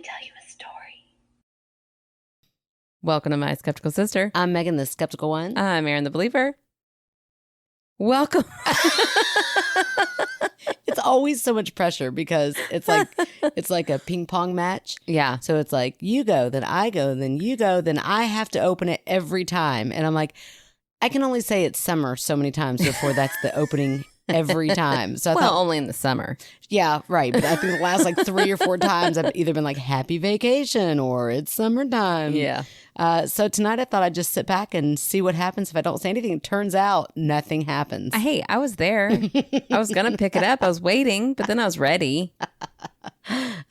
tell you a story. Welcome to My Skeptical Sister. I'm Meghann, the skeptical one. I'm Aaron, the believer. Welcome. It's always so much pressure because it's like a ping pong match. Yeah. So it's like you go, then I go, then you go, then I have to open it every time. And I'm like, I can only say it's summer so many times before that's the opening every time. So I Well, thought, only in the summer. yeah, right. But I think the last like 3 or 4 times I've either been like happy vacation or it's summertime. Yeah. So tonight I thought I'd just sit back and see what happens if I don't say anything. It turns out nothing happens. Hey, I was there. I was going to pick it up. I was waiting, but then I was ready.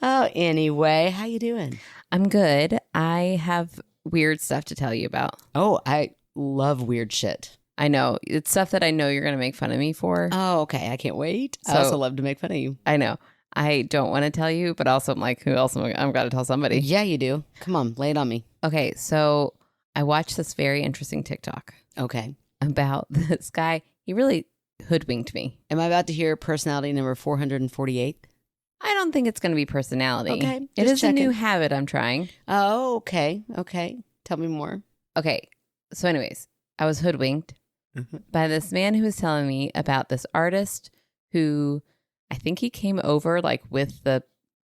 Oh, anyway, how you doing? I'm good. I have weird stuff to tell you about. Oh, I love weird shit. I know. It's stuff that I know you're going to make fun of me for. Oh, okay. I can't wait. I So- also love to make fun of you. I know. I don't want to tell you, but also I'm like, who else I've got to tell somebody. Yeah, you do. Come on, lay it on me. Okay, so I watched this very interesting TikTok Okay. about this guy. He really hoodwinked me. Am I about to hear personality number 448? I don't think it's going to be personality. Okay, It just is a checking. new habit I'm trying. Oh, okay. Okay. Tell me more. Okay, so anyways, I was hoodwinked by this man who was telling me about this artist who I think he came over like with the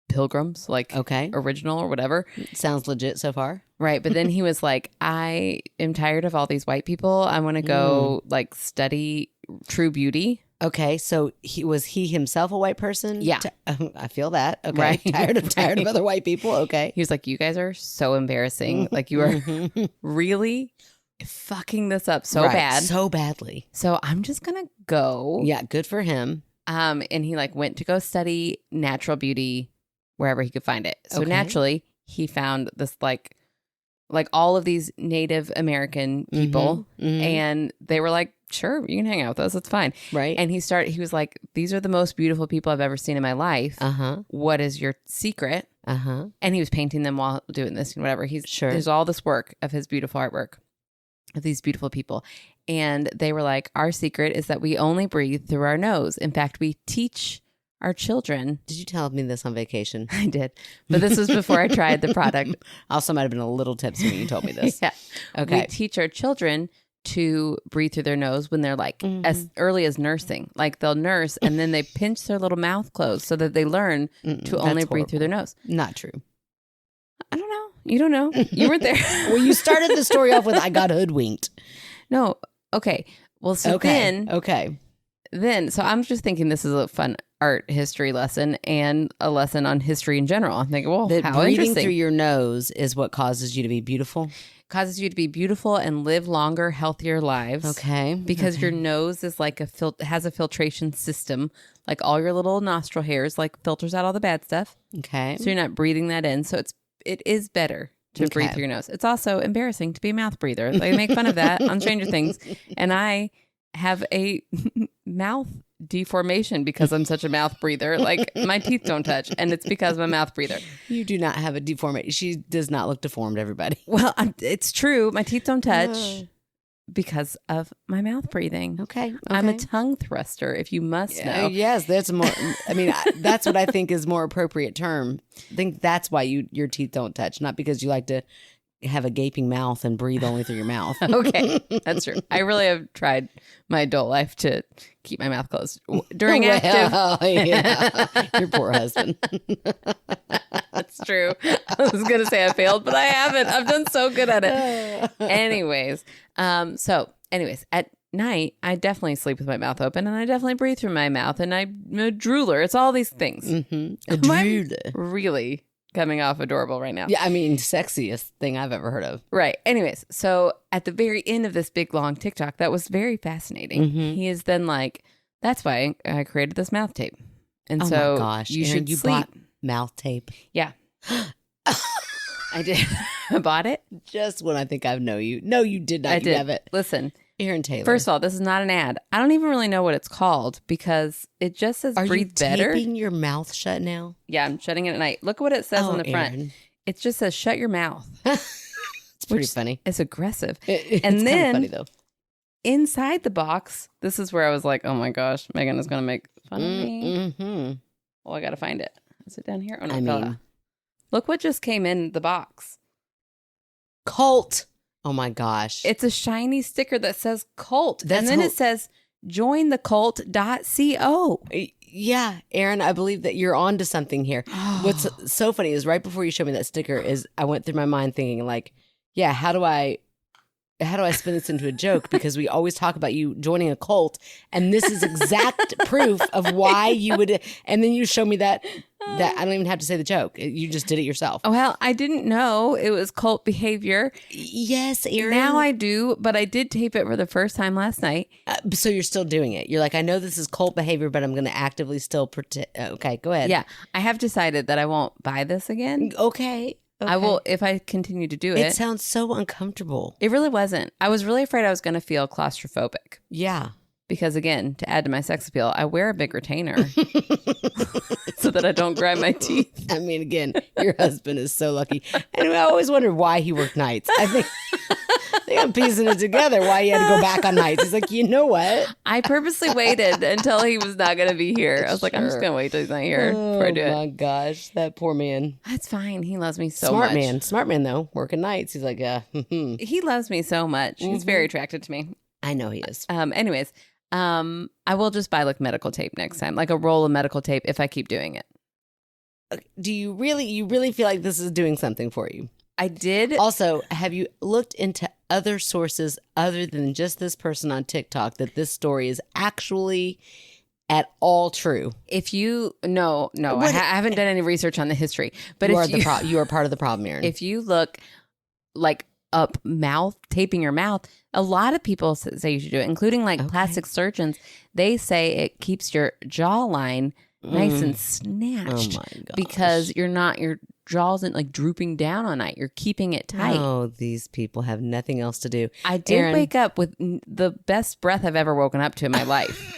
Pilgrims, like Okay. original or whatever. Sounds legit so far. Right. But then he was like, I am tired of all these white people. I want to go like study true beauty. Okay, so was he himself a white person? Yeah. I feel that. Okay. Right. Tired of Right. other white people. Okay. He was like, you guys are so embarrassing. Like you are Mhm. really fucking this up so Right, bad. So badly. So I'm just going to go. Yeah, good for him. And he like went to go study natural beauty wherever he could find it. So Okay. naturally he found this like all of these Native American people Mhm. and they were like, sure, you can hang out with us. It's fine. Right. And he was like, these are the most beautiful people I've ever seen in my life. Uh-huh. What is your secret? Uh-huh. And he was painting them while doing this and whatever. Sure. There's all this work of his beautiful artwork of these beautiful people. And they were like, our secret is that we only breathe through our nose. In fact, we teach our children. Did you tell me this on vacation? I did. But this was before I tried the product. Also might have been a little tipsy when you told me this. Yeah. Okay. We teach our children to breathe through their nose when they're like as early as nursing. Like they'll nurse and then they pinch their little mouth closed so that they learn to only breathe through their nose. Not true. I don't know. You don't know. You weren't there. Well, you started the story off with I got hoodwinked. No. Okay. Well, so Okay. then, so I'm just thinking this is a fun art history lesson and a lesson on history in general. I'm thinking, well, That how breathing interesting. through your nose is what causes you to be beautiful. Causes you to be beautiful and live longer, healthier lives. Okay. Because your nose is like has a filtration system. Like all your little nostril hairs like filters out all the bad stuff. Okay. So you're not breathing that in. So it is better to breathe Okay. through your nose. It's also embarrassing to be a mouth breather. They make fun of that on Stranger Things. And I have a mouth deformation because I'm such a mouth breather. Like my teeth don't touch and it's because I'm a mouth breather. You do not have a deformation. She does not look deformed, everybody. Well, it's true. My teeth don't touch because of my mouth breathing. Okay. I'm a tongue thruster, if you must know. Yes, that's more. I mean, that's what I think is more appropriate term. I think that's why your teeth don't touch, not because you like to have a gaping mouth and breathe only through your mouth. Okay, that's true. I really have tried my adult life to keep my mouth closed during active. Well, yeah. Your poor husband. That's true. I was gonna say I failed, but I haven't. I've done so good at it. Anyways, at night I definitely sleep with my mouth open, and I definitely breathe through my mouth, and I'm a drooler. It's all these things. Mm-hmm. A I'm drooler. really coming off adorable right now. Yeah, I mean, sexiest thing I've ever heard of. Right. Anyways, so at the very end of this big long TikTok, that was very fascinating. Mhm. He is then like, that's why I created this mouth tape. And Oh so my gosh, you Aaron, should you sleep. bought mouth tape. Yeah. I did. I bought it. Just when I think I know you. No, you did not. I You did. have it. Listen, Aaron Taylor. first of all, this is not an ad. I don't even really know what it's called because it just says Are breathe you better. taping your mouth shut now? Yeah, I'm shutting it at night. Look at what it says on the front. Aaron. It just says shut your mouth. It's pretty Which- funny. It's aggressive. It's And kinda then- funny though. Inside the box, this is where I was like, oh my gosh, Meghann is going to make fun of me. Mm-hmm. Well, I got to find it. Is it down here? Oh, no, I it fell mean, out. Look what just came in the box. Cult. Oh my gosh. It's a shiny sticker that says cult. That's and then it says jointhecult.co. Yeah, Aaron, I believe that you're on to something here. Oh. What's so funny is right before you showed me that sticker is I went through my mind thinking like, yeah, how do I spin this into a joke? Because we always talk about you joining a cult, and this is exact proof of why you would. And then you show me that I don't even have to say the joke. You just did it yourself. Well, I didn't know it was cult behavior. Yes, Aaron. Now I do, but I did tape it for the first time last night. So you're still doing it. You're like, I know this is cult behavior, but I'm going to actively still pretend. Okay, go ahead. Yeah, I have decided that I won't buy this again. Okay. I will if I continue to do it. It sounds so uncomfortable. It really wasn't. I was really afraid I was going to feel claustrophobic. Yeah. Because again, to add to my sex appeal, I wear a big retainer so that I don't grind my teeth. I mean, again, your husband is so lucky. And I always wondered why he worked nights. I think I'm piecing it together why he had to go back on nights. He's like, you know what? I purposely waited until he was not going to be here. I was like, I'm just going to wait till he's not here before I do it. Oh my gosh, that poor man. That's fine. He loves me so Smart much. Smart man, though, working nights. He's like, yeah. He loves me so much. He's very attracted to me. I know he is. Anyways, I will just buy like medical tape next time, like a roll of medical tape if I keep doing it. Do you really feel like this is doing something for you? I did. Also, have you looked into other sources other than just this person on TikTok that this story is actually at all true? If you no, I haven't done any research on the history, but you if are part of the problem, Aaron. If you look like up taping your mouth, a lot of people say you should do it, including like plastic surgeons. They say it keeps your jawline nice and snatched. Oh my gosh. Because your jaw isn't like drooping down all night. You're keeping it tight. Oh, these people have nothing else to do. I did Aaron, wake up with the best breath I've ever woken up to in my life.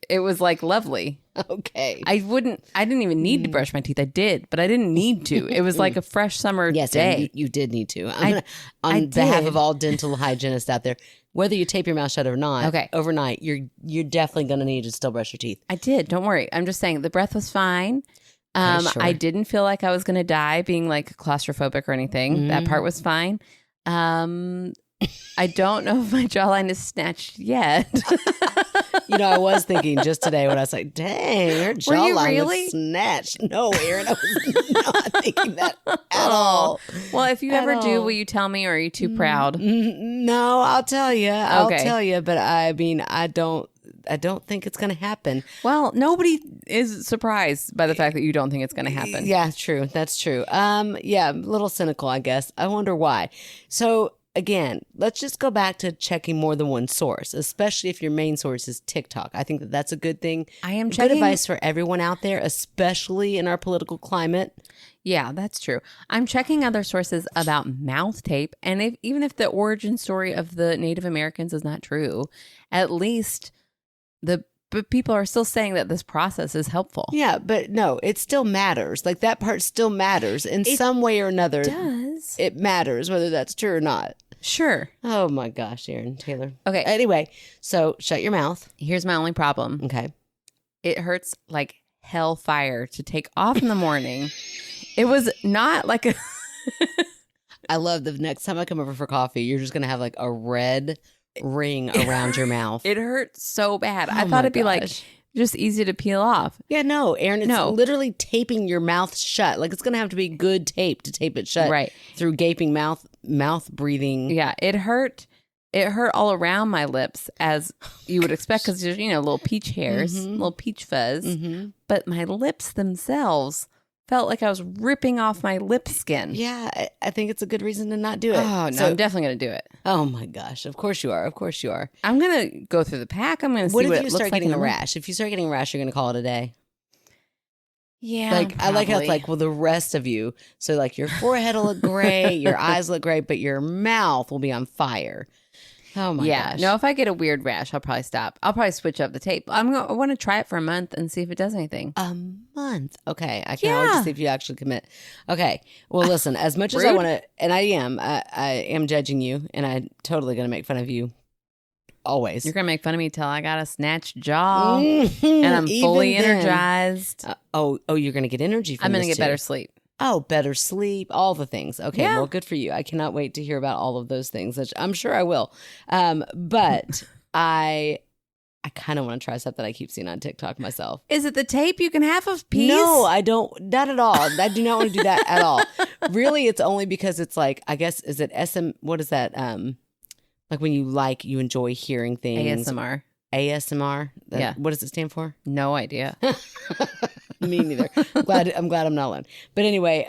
It was like lovely. Okay. I didn't even need to brush my teeth. I did, but I didn't need to. It was like a fresh summer day. You did need to. On behalf of all dental hygienists out there, whether you tape your mouth shut or not, overnight, you're definitely going to need to still brush your teeth. I did. Don't worry. I'm just saying the breath was fine. Sure. I didn't feel like I was going to die being like claustrophobic or anything. That part was fine. I don't know if my jawline is snatched yet. I was thinking just today when I was like, dang, her jawline was snatched. No, Aaron, I was not thinking that at all. Well, if you ever do, will you tell me, or are you too proud? No, I'll tell you. I'll tell you. But I mean, I don't think it's going to happen. Well, nobody is surprised by the fact that you don't think it's going to happen. Yeah, true. That's true. Yeah, a little cynical, I guess. I wonder why. So again, let's just go back to checking more than one source, especially if your main source is TikTok. I think that that's a good thing. I am good checking advice for everyone out there, especially in our political climate. Yeah, that's true. I'm checking other sources about mouth tape, and even if the origin story of the Native Americans is not true, at least but people are still saying that this process is helpful. Yeah, but no, it still matters. Like that part still matters in some way or another. It does. It matters whether that's true or not. Sure. Oh my gosh, Aaron Taylor. Okay. Anyway, so shut your mouth. Here's my only problem. Okay. It hurts like hellfire to take off in the morning. It was not like a... I love the next time I come over for coffee, you're just going to have like a red ring around your mouth. It hurts so bad. I thought it'd be like just easy to peel off. Yeah, no, Aaron, it's literally taping your mouth shut. Like it's going to have to be good tape to tape it shut. Right. Through gaping mouth breathing. Yeah, it hurt. It hurt all around my lips, as you would expect, because there's, little peach hairs, little peach fuzz. Mm-hmm. But my lips themselves felt like I was ripping off my lip skin. Yeah, I think it's a good reason to not do it. Oh, no, I'm definitely going to do it. Oh, my gosh. Of course you are. Of course you are. I'm going to go through the pack. I'm going to see what it looks like. What if you start getting a rash? If you start getting a rash, you're going to call it a day? Yeah, like probably. I like how it's like, well, the rest of you. So like your forehead will look gray, your eyes look great, but your mouth will be on fire. Oh my gosh. No, if I get a weird rash, I'll probably stop. I'll probably switch up the tape. I want to try it for a month and see if it does anything. A month? Okay. I can't wait to see if you actually commit. Okay. Well, listen, as much as I want to, and I am judging you, and I'm totally going to make fun of you always. You're going to make fun of me till I got a snatched jaw and I'm fully energized. You're going to get energy from I'm going to this get better sleep. Oh, better sleep, all the things. Okay, Yeah. well, good for you. I cannot wait to hear about all of those things. Which I'm sure I will. But I kind of want to try stuff that I keep seeing on TikTok myself. Is it the tape you can have a piece? No, I don't. Not at all. I do not want to do that at all. Really, it's only because it's like, I guess, is it what is that? Like when you enjoy hearing things. ASMR. ASMR? Yeah. What does it stand for? No idea. Me neither. I'm glad I'm not alone. But anyway,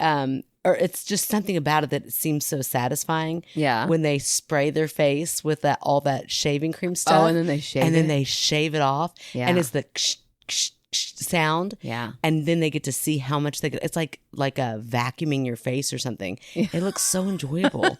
or it's just something about it that seems so satisfying. Yeah. When they spray their face with all that shaving cream stuff. Oh, and then they shave and it. then they shave it off. Yeah. And it's the sound. Yeah. And then they get to see how much they get. It's like a vacuuming your face or something. Yeah. It looks so enjoyable.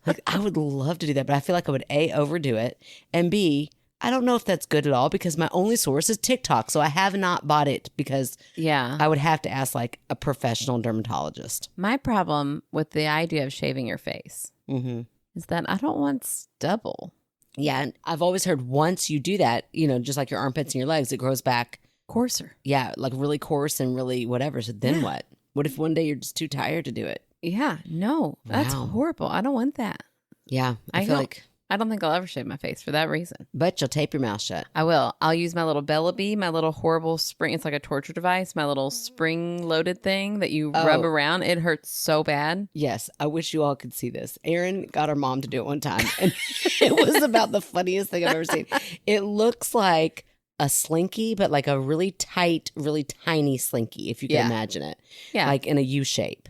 Like I would love to do that, but I feel like I would A, overdo it, and B, I don't know if that's good at all because my only source is TikTok. So I have not bought it because Yeah. I would have to ask like a professional dermatologist. My problem with the idea of shaving your face Mm-hmm. is that I don't want stubble. Yeah. And I've always heard once you do that, just like your armpits and your legs, it grows back. Coarser. Yeah. Like really coarse and really whatever. So then what? What if one day you're just too tired to do it? Yeah. No, that's Wow. horrible. I don't want that. Yeah. I feel don't- like, I don't think I'll ever shave my face for that reason. but you'll tape your mouth shut. I will. I'll use my little Bellabee, my little horrible spring. It's like a torture device, my little spring loaded thing that you rub Oh. around. It hurts so bad. Yes, I wish you all could see this. Erin got her mom to do it one time, and it was about the funniest thing I've ever seen. It looks like a slinky, but like a really tight, really tiny slinky, if you can Yeah. imagine it. Yeah. Like in a U shape.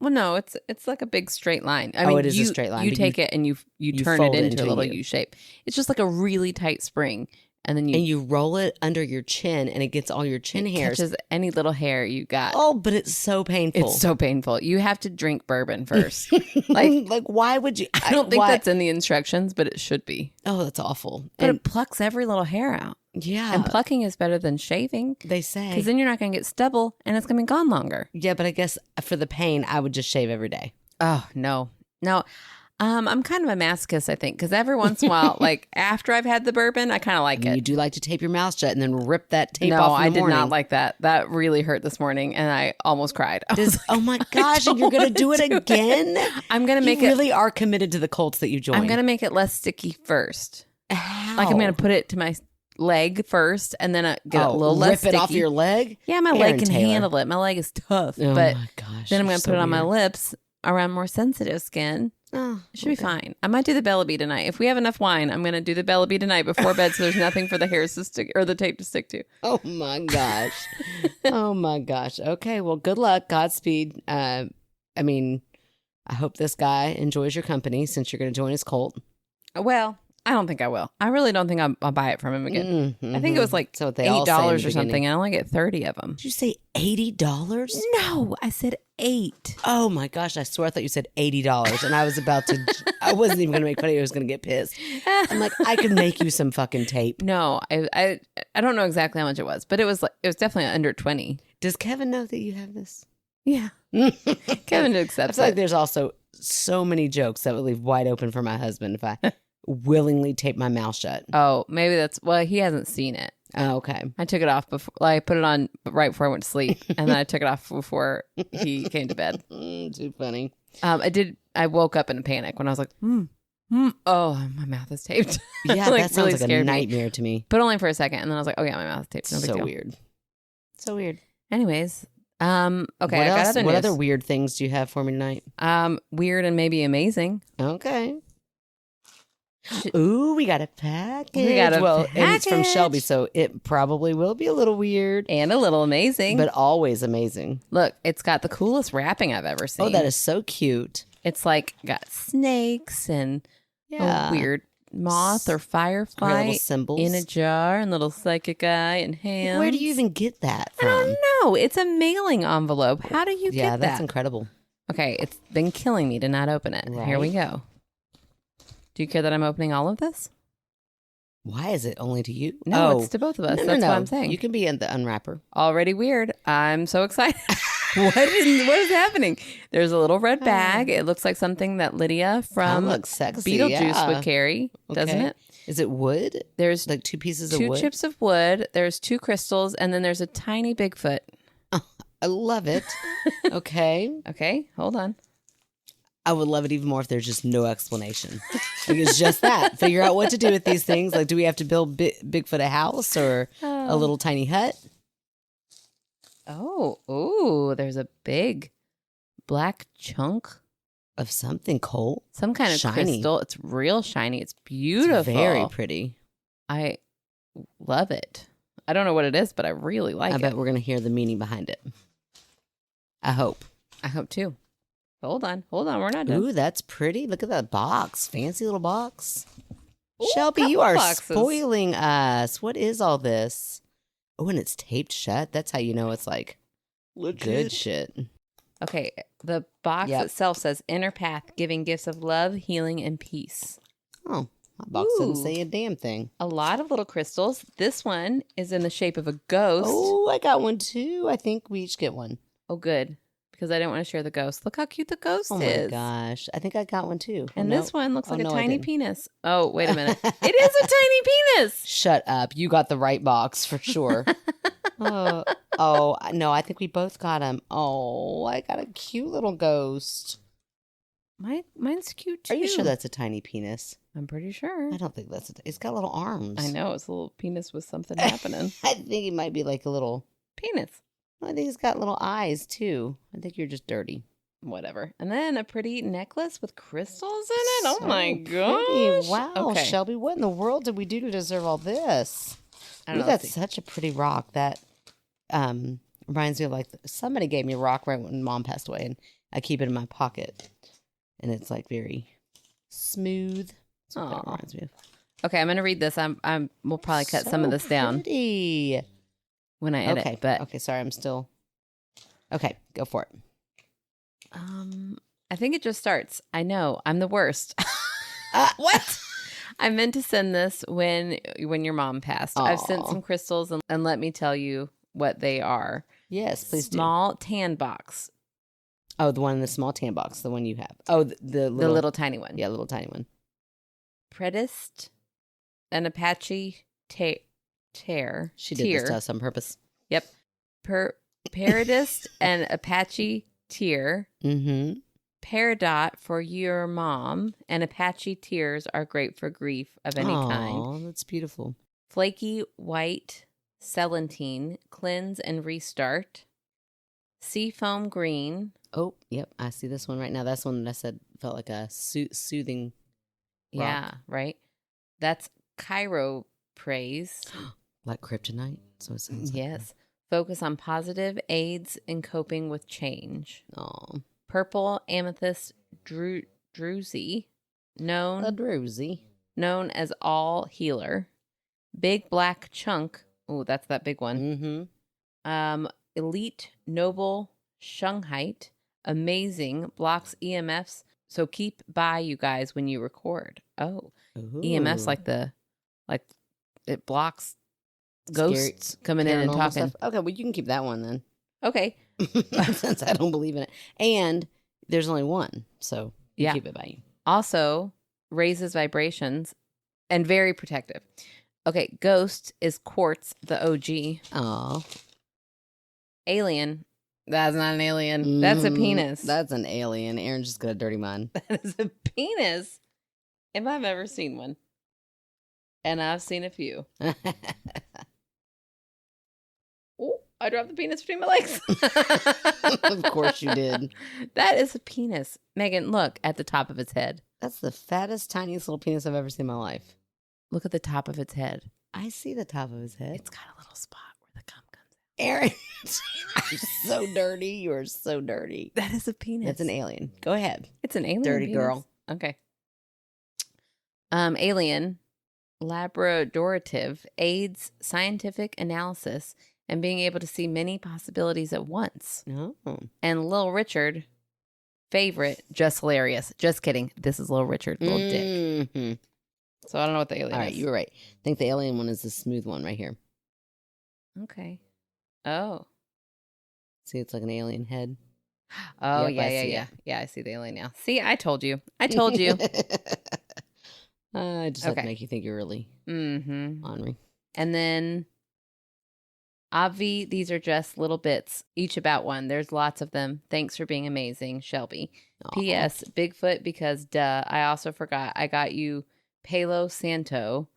Well, no, it's like a big straight line. I Oh, mean, it is a straight line, You but take it and you turn fold it it into a into a little U. U shape. It's just like a really tight spring, and then And you roll it under your chin, and it gets all your chin hairs. catches any little hair you got. Oh, but it's so painful. It's so painful. You have to drink bourbon first. like why would you? I don't think why- that's in the instructions, but it should be. Oh, that's awful. But And it plucks every little hair out. yeah, And plucking is better than shaving they say. because then you're not going to get stubble and it's going to be gone longer. Yeah, but I guess for the pain, I would just shave every day. Oh, no. I'm kind of a masochist, I think, because every once in a while, like after I've had the bourbon, I kind of like You it. do like to tape your mouth shut and then rip that tape No, off in I the did morning. not like that. That really hurt this morning and I almost cried. I was Oh my gosh, and you're going to do it again? I'm going to make You it. really are committed to the cults that you joined. I'm going to make it less sticky first. How? Like I'm going to put it to my leg first and then get a little less rip sticky. it off your leg? Yeah, my Aaron leg can Taylor. handle it. My leg is tough, Oh but my gosh. then I'm you're going to so put it on my weird. lips around more sensitive skin. Oh, It should be fine. I might do the Bellabee tonight. If we have enough wine, I'm going to do the Bellabee tonight before bed so there's nothing for the hairs to stick or the tape to stick to. Oh my gosh. Oh my gosh. Okay, well, good luck. Godspeed. I mean, I hope this guy enjoys your company since you're going to join his cult. Well, I don't think I will. I really don't think I'll buy it from him again. I think it was like So what they all say in $8 the or something, beginning. and I only get 30 of them. Did you say $80? No, I said 8. Oh my gosh, I swear I thought you said $80 and I was about to, I wasn't even going to make fun of you. I was going to get pissed. I'm like, I could make you some fucking tape. No, I don't know exactly how much it was, but it was definitely under 20. Does Kevin know that you have this? Yeah. I Kevin feel accepts like it. there's also so many jokes that would leave wide open for my husband if I willingly tape my mouth shut. Oh, maybe he hasn't seen it. Oh, okay. I took it off before, I put it on right before I went to sleep, and then I took it off before he came to bed. Too funny. I woke up in a panic when I was like, oh, my mouth is taped. Yeah, Like, that sounds really like a scared me. nightmare to me. But only for a second, and then I was like, oh yeah, my mouth is taped. No big So deal. weird. So weird. Anyways, okay, I what got else? other What news. other weird things do you have for me tonight? Weird and maybe amazing. Okay. Ooh, we got a package. We got a and it's from package. Shelby, so it probably will be a little weird, And a little amazing. but always amazing. Look, it's got the coolest wrapping I've ever seen. Oh, that is so cute. It's like got snakes and Yeah. a weird moth or Her firefly little symbols. in a jar and little psychic eye and hands. Where do you even get that I from? don't know. It's a mailing envelope. How do you Yeah, get that's that? incredible. Okay, it's been killing me to not open it. Here we go. Do you care that I'm opening all of this? Why is it only to you? No, it's to both of us. No, That's no. what I'm saying. You can be in the unwrapper. Already weird. I'm so excited. What is happening? There's a little red bag. It looks like something that Lydia from looks sexy, Beetlejuice yeah. would carry, doesn't Okay. it? Is it wood? There's Like two pieces of two wood? chips of wood. There's 2 crystals, and then there's a tiny Bigfoot. I love it. Okay. Okay, hold on. I would love it even more if there's just no explanation. Like it's just that. Figure out what to do with these things. Like, do we have to build Bigfoot a house or a little tiny hut? Oh, ooh, there's a big black chunk Of something, Cole. some kind of Shiny. crystal. It's real shiny. It's beautiful. It's very pretty. I love it. I don't know what it is, but I really like I it. bet we're going to hear the meaning behind it. I hope. I hope too. Hold on. We're not done. Ooh, that's pretty. Look at that box. Fancy little box. Ooh, Shelby, you couple are boxes. spoiling us. What is all this? Oh, and it's taped shut. That's how you know it's like good shit. Okay, the box Yep. itself says inner path, giving gifts of love, healing, and peace. Oh, my box doesn't Ooh. say a damn thing. A lot of little crystals. This one is in the shape of a ghost. Oh, I got one too. I think we each get one. Oh, good. Because I didn't want to share the ghost. Look how cute the ghost Oh is. my gosh. I think I got one too. And Oh, this no. one looks Oh, like no, a I tiny didn't. penis. Oh, wait a minute. It is a tiny penis. Shut up. You got the right box for sure. Oh, no, I think we both got him. Oh, I got a cute little ghost. Mine's cute too. Are you sure that's a tiny penis? I'm pretty sure. I don't think that's it's got little arms. I know. It's a little penis with something happening. I think it might be like a little, Penis. I think it's got little eyes too. I think you're just dirty. Whatever. And then a pretty necklace with crystals in it. Oh So my pretty. gosh. Wow, Okay. Shelby, what in the world did we do to deserve all this? I don't know. That's such a pretty rock. That reminds me of like somebody gave me a rock right when Mom passed away, and I keep it in my pocket, and it's like very smooth. That's what that Aw. reminds me of. Okay, I'm gonna read this. We'll probably cut some of this down pretty. when I edit. Okay, But okay. Sorry, I'm still. Okay, go for it. I think it just starts. I know I'm the worst. What? I meant to send this when your mom passed. I've sent Aw. some crystals and let me tell you what they are. Yes, please do. Small tan box, Oh, the one in the small tan box, the one you have. Oh, the the little, little tiny one. yeah, little tiny one. Predist, an Apache tear. She did this to us on purpose. Yep. Paradist and Apache tear. Mm-hmm. Peridot for your mom, and Apache tears are great for grief of any kind. Oh, that's beautiful. Flaky white celandine, cleanse and restart. Seafoam green. Oh, yep, I see this one right now. That's one that I said felt like a soothing. Rock. Yeah, right. That's Cairo praise. Like kryptonite. So it sounds like Yes. Focus on positive aids in coping with change. Oh, Purple amethyst druzy, a known druzy. as all healer. Big black chunk. Oh, that's that big one. Mm-hmm. Elite noble shunghite. Amazing. Blocks EMFs. So keep by you guys when you record. Oh, EMFs like it blocks ghosts coming in and Paranormal talking. stuff. Okay, well, you can keep that one then. Okay. Since I don't believe in it. And there's only one, so you Yeah. keep it by you. Also raises vibrations and very protective. Okay, ghost is quartz, the OG. Oh, Alien. That's not an alien. That's a penis. That's an alien. Aaron just got a dirty mind. That is a penis. If I've ever seen one. And I've seen a few. Oh, I dropped the penis between my legs. Of course you did. That is a penis. Meghann, look at the top of its head. That's the fattest, tiniest little penis I've ever seen in my life. Look at the top of its head. I see the top of his head. It's got a little spot where the cum comes out. Aaron, you're so dirty. You are so dirty. That is a penis. That's an alien. Go ahead. It's an alien. Dirty penis. girl. Okay. Alien, laborative, aids scientific analysis and being able to see many possibilities at once. No. And Lil Richard, favorite, just hilarious. Just kidding. This is Lil Richard, little dick. Mm-hmm. So I don't know what the alien All right, is. you were right. I think the alien one is the smooth one right here. Okay. Oh. See, it's like an alien head. Oh, Yep, I see yeah. it. Yeah, I see the alien now. See, I told you. I told you. I just have Okay. to make you think you're really Mm-hmm. ornery. And then Obvi, these are just little bits, each about one. There's lots of them. Thanks for being amazing, Shelby. Aw. P.S. Bigfoot, because duh, I also forgot. I got you Palo Santo,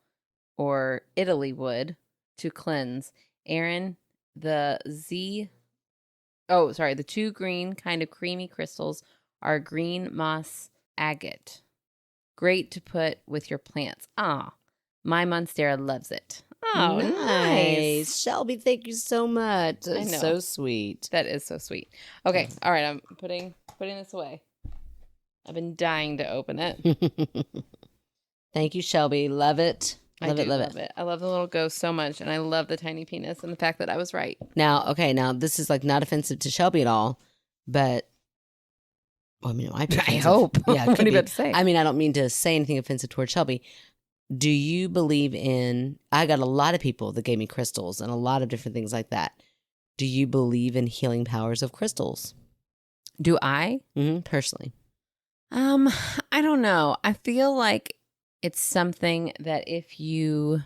or Italy wood, to cleanse. Aaron, the 2 green kind of creamy crystals are green moss agate. Great to put with your plants. Ah, my Monstera loves it. Oh, nice. Shelby, thank you so much. I That's know. so sweet. That is so sweet. Okay, all right, I'm putting this away. I've been dying to open it. Thank you, Shelby. Love it. Love it. I love the little ghost so much, and I love the tiny penis and the fact that I was right. Now, this is like not offensive to Shelby at all, but well, I mean, it might be I offensive. hope. Yeah, it What could are you be. about to say? I mean, I don't mean to say anything offensive towards Shelby. Do you believe in? I got a lot of people that gave me crystals and a lot of different things like that. Do you believe in healing powers of crystals? Do I? Personally. I don't know. I feel like it's something that if you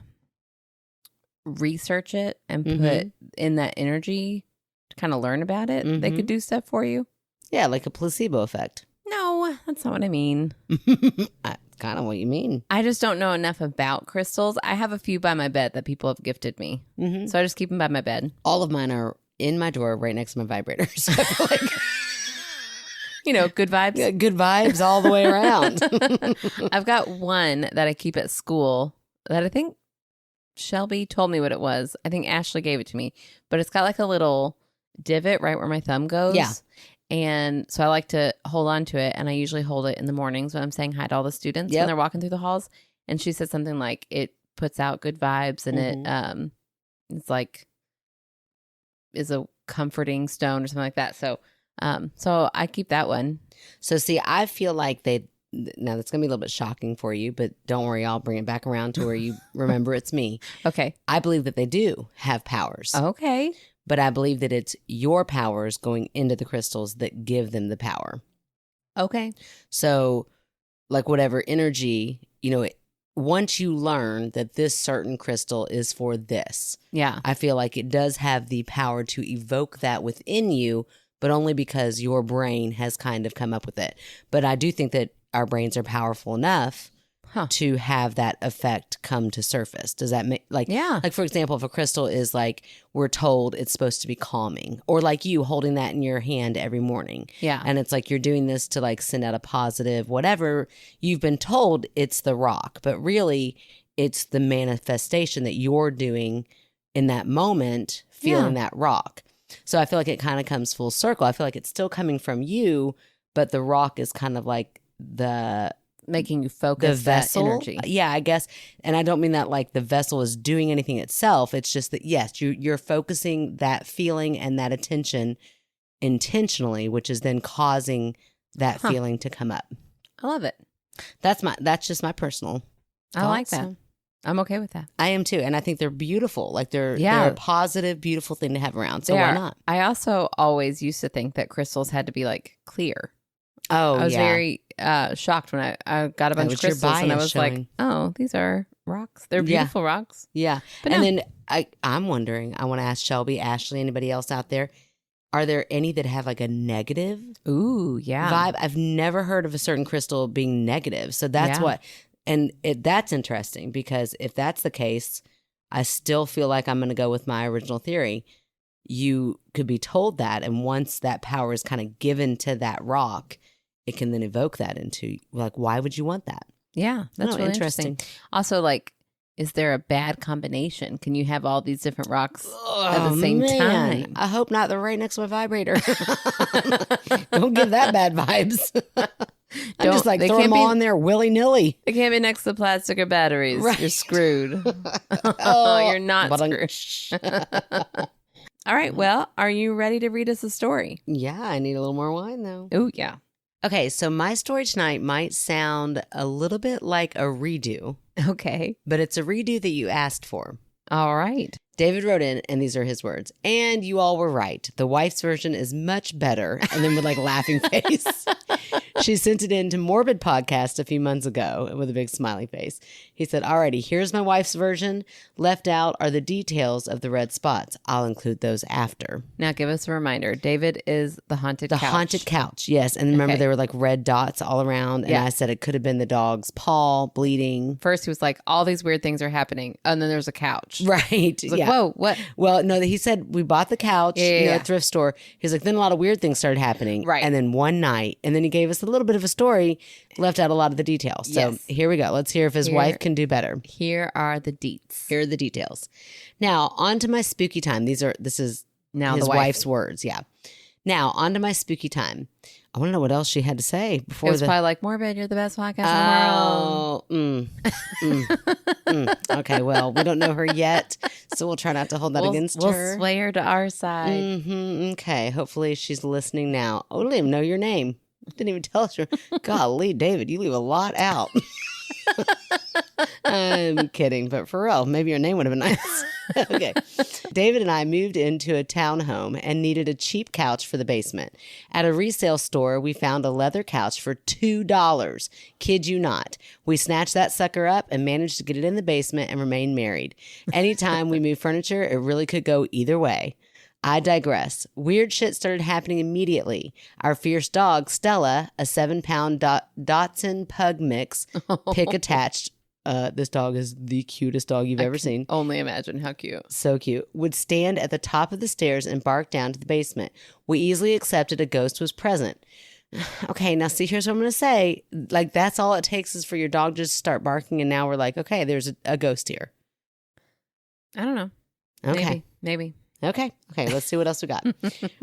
research it and put in that energy to kind of learn about it, they could do stuff for you. Yeah, like a placebo effect. No, that's not what I mean. That's kind of what you mean. I just don't know enough about crystals. I have a few by my bed that people have gifted me. So I just keep them by my bed. All of mine are in my drawer right next to my vibrator. So I feel like, good vibes. yeah, good vibes all the way around. I've got one that I keep at school that I think Shelby told me what it was. I think Ashley gave it to me, but it's got like a little divot right where my thumb goes. Yeah. And so I like to hold on to it, and I usually hold it in the mornings when I'm saying hi to all the students when they're walking through the halls. And she said something like it puts out good vibes, and it's like is a comforting stone or something like that. So so I keep that one. So see, I feel like now that's gonna be a little bit shocking for you, but don't worry, I'll bring it back around to where you remember it's me. Okay. I believe that they do have powers. Okay. But I believe that it's your powers going into the crystals that give them the power. Okay. So, like whatever energy, once you learn that this certain crystal is for this, I feel like it does have the power to evoke that within you, but only because your brain has kind of come up with it. But I do think that our brains are powerful enough to have that effect come to surface. Does that make like for example, if a crystal is like we're told it's supposed to be calming, or like you holding that in your hand every morning, and it's like you're doing this to like send out a positive whatever, you've been told it's the rock, but really it's the manifestation that you're doing in that moment, feeling that rock. So I feel like it kind of comes full circle. I feel like it's still coming from you, but the rock is kind of like making you focus the vessel, that energy. Yeah, I guess. And I don't mean that like the vessel is doing anything itself. It's just that, yes, you're focusing that feeling and that attention intentionally, which is then causing that feeling to come up. I love it. That's just my personal I like thoughts. that. I'm okay with that. I am too. And I think they're beautiful. Like they're a positive, beautiful thing to have around. So why not? I also always used to think that crystals had to be like clear. Oh, I was very shocked when I got a bunch of crystals and I was like, oh, these are rocks. They're beautiful rocks. Yeah. But and then I'm wondering, I want to ask Shelby, Ashley, anybody else out there, are there any that have like a negative vibe? I've never heard of a certain crystal being negative. So that's that's interesting, because if that's the case, I still feel like I'm going to go with my original theory. You could be told that, and once that power is kind of given to that rock, it can then evoke that into, like, why would you want that? Yeah, that's really interesting. Also, like, is there a bad combination? Can you have all these different rocks at the same time? I hope not. They're right next to my vibrator. Don't give that bad vibes. I'm just like throw them all in there willy-nilly. They can't be next to plastic or batteries. Right. You're screwed. You're not screwed. All right. Well, are you ready to read us a story? Yeah, I need a little more wine, though. Oh, yeah. Okay, so my story tonight might sound a little bit like a redo. Okay. But it's a redo that you asked for. All right. David wrote in, and these are his words. And you all were right. The wife's version is much better. And then with like laughing face. She sent it in to Morbid Podcast a few months ago with a big smiley face. He said, alrighty, here's my wife's version. Left out are the details of the red spots. I'll include those after. Now give us a reminder. David is the haunted couch. The haunted couch, yes. And remember, there were like red dots all around. And I said it could have been the dog's paw bleeding. First, he was like, all these weird things are happening. And then there's a couch. Right. Like, whoa, what? Well, no, he said we bought the couch at a thrift store. He's like, then a lot of weird things started happening. Right. And then one night, and then he gave us a little bit of a story, left out a lot of the details. So here we go. Let's hear if his wife can do better. Here are the deets. Here are the details. Now, on to my spooky time. This is now his wife's words. Yeah. Now, on to my spooky time. I want to know what else she had to say before. It was probably like, Morbid, you're the best podcast in the world. Okay, well, we don't know her yet, so we'll try not to hold that against her. We'll sway her to our side. Okay, hopefully she's listening now. Oh, I don't even know your name. Didn't even tell us. Golly, David, you leave a lot out. I'm kidding, but for real, maybe your name would have been nice. Okay. David and I moved into a townhome and needed a cheap couch for the basement. At a resale store, we found a leather couch for $2. Kid you not. We snatched that sucker up and managed to get it in the basement and remain married. Anytime we move furniture, it really could go either way. I digress. Weird shit started happening immediately. Our fierce dog, Stella, a 7-pound Dotson pug mix, pick attached. This dog is the cutest dog you've ever seen. Only imagine how cute. So cute. Would stand at the top of the stairs and bark down to the basement. We easily accepted a ghost was present. Okay, now see, here's what I'm going to say. Like, that's all it takes is for your dog to just start barking, and now we're like, okay, there's a ghost here. I don't know. Okay. Maybe. Okay, let's see what else we got.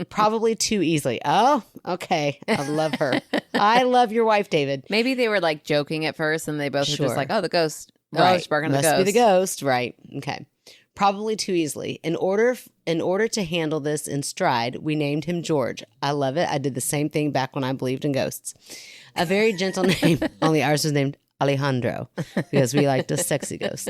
Probably too easily. Oh, okay. I love her. I love your wife, David. Maybe they were like joking at first and they both were just like, oh, the ghost. Right. Oh, she's barking at the Must ghost. be the ghost. Right. Okay. Probably too easily. In order to handle this in stride, we named him George. I love it. I did the same thing back when I believed in ghosts. A very gentle name. Only ours was named Alejandro because we liked a sexy ghost.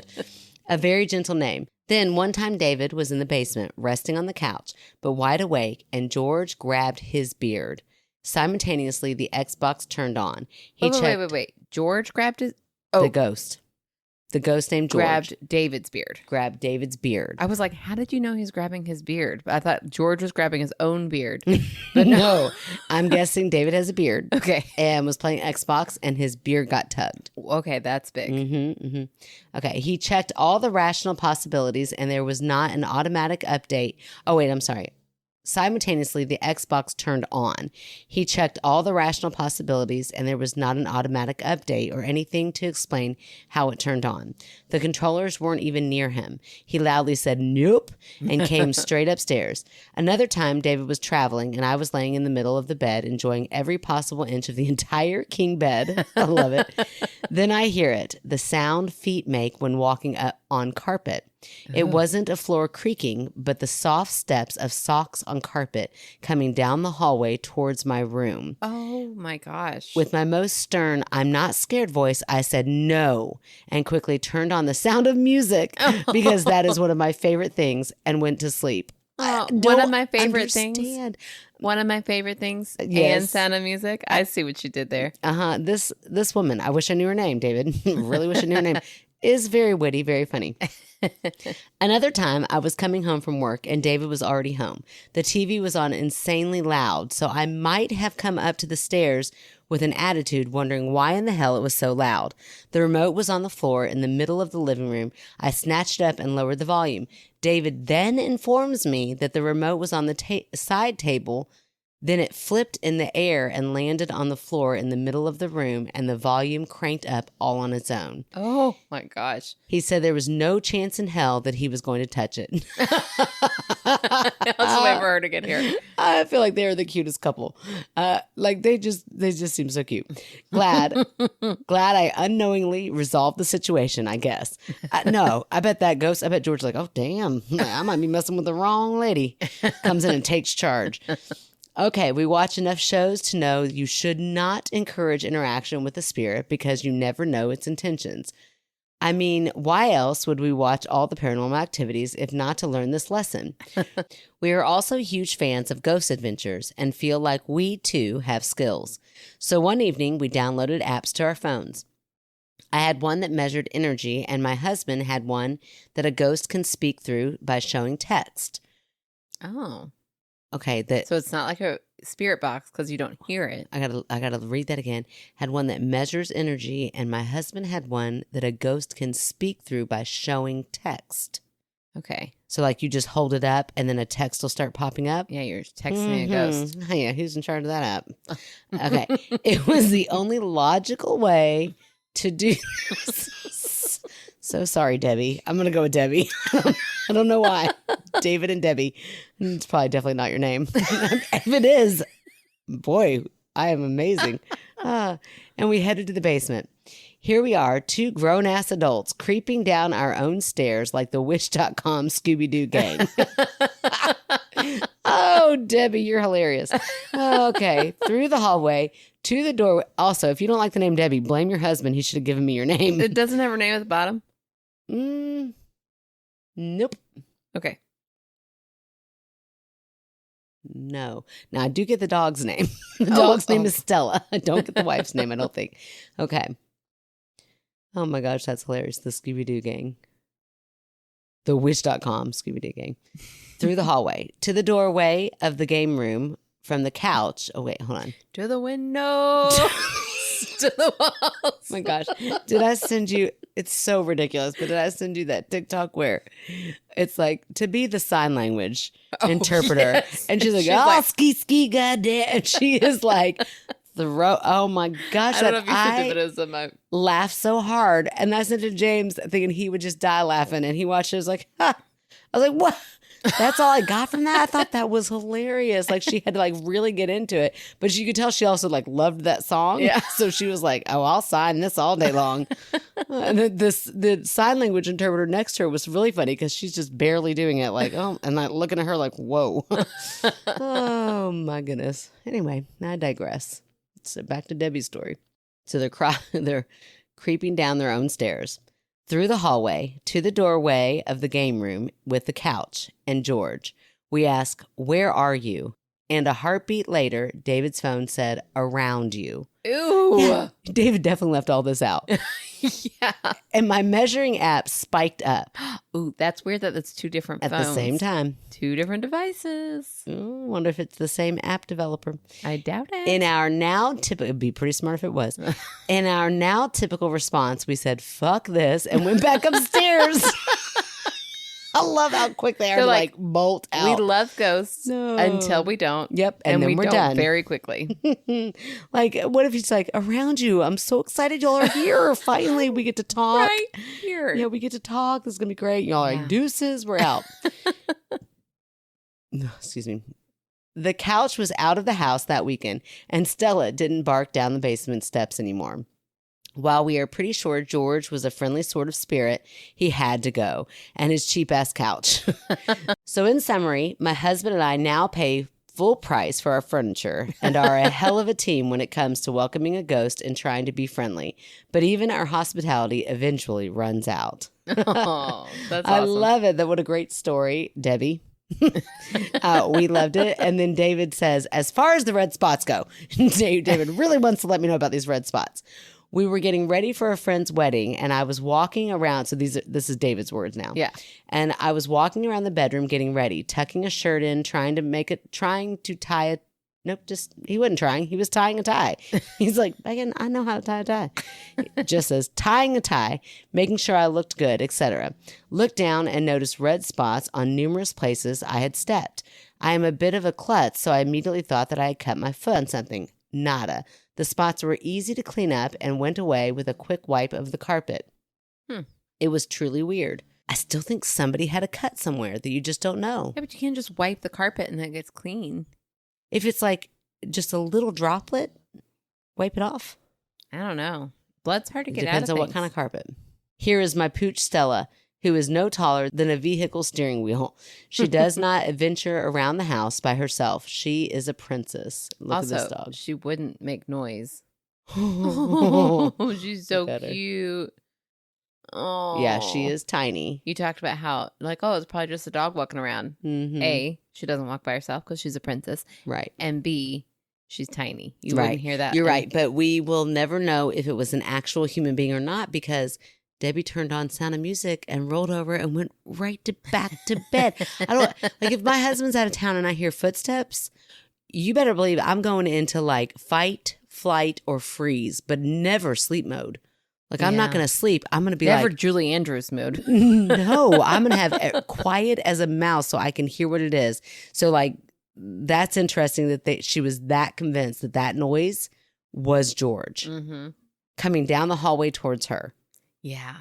A very gentle name. Then one time David was in the basement, resting on the couch, but wide awake, and George grabbed his beard. Simultaneously, the Xbox turned on. Wait. George grabbed his... Oh. The ghost. The ghost named George. Grabbed David's beard. Grabbed David's beard. I was like, how did you know he's grabbing his beard? I thought George was grabbing his own beard. But no, I'm guessing David has a beard. Okay. And was playing Xbox and his beard got tugged. Okay, that's big. Okay, he checked all the rational possibilities and there was not an automatic update. Oh, wait, I'm sorry. Simultaneously, the Xbox turned on. He checked all the rational possibilities, and there was not an automatic update or anything to explain how it turned on. The controllers weren't even near him. He loudly said, nope, and came straight upstairs. Another time, David was traveling, and I was laying in the middle of the bed, enjoying every possible inch of the entire king bed. I love it. Then I hear it, the sound feet make when walking up on carpet. It wasn't a floor creaking, but the soft steps of socks on carpet coming down the hallway towards my room. Oh my gosh. With my most stern, I'm not scared voice, I said no, and quickly turned on the sound of music because that is one of my favorite things and went to sleep. One of my favorite things. One of my favorite things. Yes. And Sound of Music. I see what you did there. This woman, I wish I knew her name, David. Really wish I knew her name. Is very witty, very funny. Another time, I was coming home from work and David was already home. The TV was on insanely loud, so I might have come up to the stairs with an attitude, wondering why in the hell it was so loud. The remote was on the floor in the middle of the living room. I snatched it up and lowered the volume. David then informs me that the remote was on the side table. Then it flipped in the air and landed on the floor in the middle of the room, and the volume cranked up all on its own. Oh, my gosh. He said there was no chance in hell that he was going to touch it. I was waiting for her to get here. I feel like they're the cutest couple. Like they just seem so cute. Glad I unknowingly resolved the situation, I guess. No, I bet that ghost, I bet George's like, oh, damn, I might be messing with the wrong lady. Comes in and takes charge. Okay, we watch enough shows to know you should not encourage interaction with the spirit because you never know its intentions. I mean, why else would we watch all the paranormal activities if not to learn this lesson? We are also huge fans of ghost adventures and feel like we too have skills. So one evening we downloaded apps to our phones. I had one that measured energy, and my husband had one that a ghost can speak through by showing text. Oh. Okay, So it's not like a spirit box because you don't hear it. I gotta read that again. Had one that measures energy, and my husband had one that a ghost can speak through by showing text. Okay. So like you just hold it up, and then a text will start popping up. Yeah, you're texting a ghost. Oh, yeah, who's in charge of that app? Okay, it was the only logical way to do this. So sorry, Debbie. I'm gonna go with Debbie. I don't know why. David and Debbie. It's probably definitely not your name. If it is, boy, I am amazing. And we headed to the basement. Here we are, two grown-ass adults creeping down our own stairs like the Wish.com Scooby-Doo gang. Oh, Debbie, you're hilarious. Okay, through the hallway to the doorway. Also, if you don't like the name Debbie, blame your husband. He should have given me your name. It doesn't have her name at the bottom? Nope. Okay. No. Now, I do get the dog's name. The dog's name is Stella. I don't get the wife's name, I don't think. Okay. Oh my gosh, that's hilarious. The Scooby-Doo gang. The Wish.com Scooby-Doo gang. Through the hallway to the doorway of the game room from the couch. Oh, wait, hold on. To the window. To the walls. Oh my gosh. Did I send you? It's so ridiculous, but did I send you that TikTok where it's like to be the sign language interpreter? Yes. And she's like, ski, goddamn. And she is like, oh my gosh. I don't know if you sent it, but it was on my... laughed so hard. And I sent it to James thinking he would just die laughing. And he watched it. I was like, ha. I was like, what? That's all I got from that? I thought that was hilarious. Like she had to like really get into it. But you could tell she also like loved that song. Yeah. So she was like, oh, I'll sign this all day long. And the sign language interpreter next to her was really funny because she's just barely doing it. Like, oh, and like looking at her like, whoa. Oh my goodness. Anyway, now I digress. So back to Debbie's story. So they're creeping down their own stairs. Through the hallway to the doorway of the game room with the couch and George. We ask, where are you? And a heartbeat later, David's phone said, around you. Ew. Yeah, David definitely left all this out. Yeah. And my measuring app spiked up. Ooh, that's weird that it's two different at phones. the same time. Two different devices. Ooh, wonder if it's the same app developer. I doubt it. In our now typical, it'd be pretty smart if it was. In our now typical response, we said, fuck this, and went back upstairs. I love how quick they are to like bolt out. We love ghosts until we don't. Yep. And then we we're don't done. Very quickly. Like, what if he's like, around you? I'm so excited y'all are here. Finally, we get to talk. Right here. Yeah, we get to talk. This is going to be great. Y'all are like, deuces, we're out. Excuse me. The couch was out of the house that weekend, and Stella didn't bark down the basement steps anymore. While we are pretty sure George was a friendly sort of spirit, he had to go, and his cheap-ass couch. So in summary, my husband and I now pay full price for our furniture and are a hell of a team when it comes to welcoming a ghost and trying to be friendly. But even our hospitality eventually runs out. Oh, that's awesome. I love it. What a great story, Debbie. We loved it. And then David says, as far as the red spots go, David really wants to let me know about these red spots. We were getting ready for a friend's wedding, and I was walking around. So this is David's words now. Yeah. And I was walking around the bedroom getting ready, tucking a shirt in, trying to tie a. Nope, he wasn't trying. He was tying a tie. He's like, Meghann, I know how to tie a tie. Just says tying a tie, making sure I looked good, etc. Looked down and noticed red spots on numerous places I had stepped. I am a bit of a klutz, so I immediately thought that I had cut my foot on something. Nada. The spots were easy to clean up and went away with a quick wipe of the carpet. It was truly weird. I still think somebody had a cut somewhere that you just don't know. Yeah, but you can't just wipe the carpet and then it gets clean. If it's like just a little droplet, wipe it off. I don't know. Blood's hard to get out of Depends on what things. kind of carpet. Here is my pooch Stella, who is no taller than a vehicle steering wheel. She does not adventure around the house by herself. She is a princess. Look Also, at this dog. she wouldn't make noise. Oh, She's so cute. Oh. Yeah, she is tiny. You talked about how, like, oh, it's probably just a dog walking around. Mm-hmm. A, she doesn't walk by herself because she's a princess. Right. And B, she's tiny. You Right. wouldn't hear that. You're right. But we will never know if it was an actual human being or not because Debbie turned on Sound of Music and rolled over and went back to bed. I don't like if my husband's out of town and I hear footsteps, you better believe I'm going into like fight, flight, or freeze, but never sleep mode. Like I'm not going to sleep. I'm going to be never like Julie Andrews mode. No, I'm going to have quiet as a mouse so I can hear what it is. So like that's interesting that she was that convinced that noise was George coming down the hallway towards her. Yeah.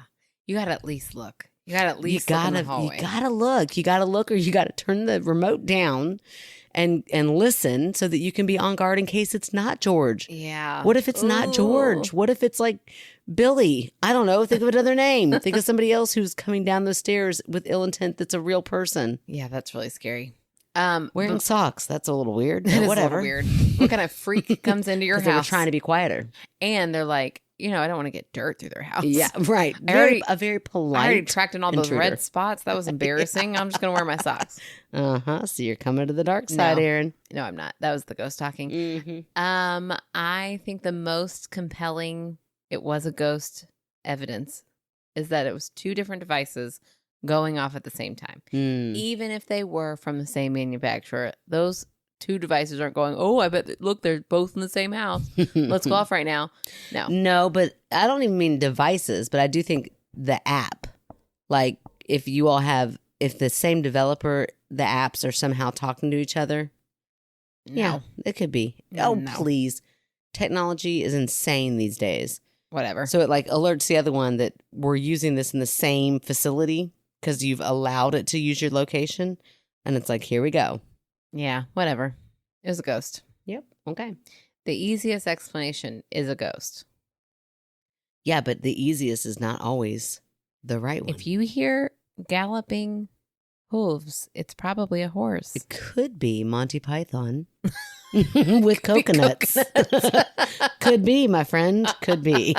You got to at least look. You got to at least look in the hallway. You got to look. You got to look or you got to turn the remote down and listen so that you can be on guard in case it's not George. Yeah. What if it's not George? What if it's like Billy? I don't know. Think of another name. Think of somebody else who's coming down the stairs with ill intent that's a real person. Yeah, that's really scary. Wearing socks. That's a little weird. That is whatever. a little weird. What kind of freak comes into your house? They were trying to be quieter. And they're like, I don't want to get dirt through their house. Yeah, right. A very polite. I already tracked in all those intruder. red spots. That was embarrassing. I'm just going to wear my socks. So you're coming to the dark side, Aaron. No, I'm not. That was the ghost talking. Mm-hmm. I think the most compelling it was a ghost evidence is that it was two different devices going off at the same time. Even if they were from the same manufacturer, those two devices aren't going, oh, I bet, look, they're both in the same house. Let's go off right now. No, but I don't even mean devices, but I do think the app, like if the same developer, the apps are somehow talking to each other. No. Yeah, it could be. Please. Technology is insane these days. Whatever. So it like alerts the other one that we're using this in the same facility because you've allowed it to use your location. And it's like, here we go. Yeah, whatever. It was a ghost. Yep. Okay. The easiest explanation is a ghost. Yeah, but the easiest is not always the right one. If you hear galloping hooves, it's probably a horse. It could be Monty Python with coconuts. Could be, my friend. Could be.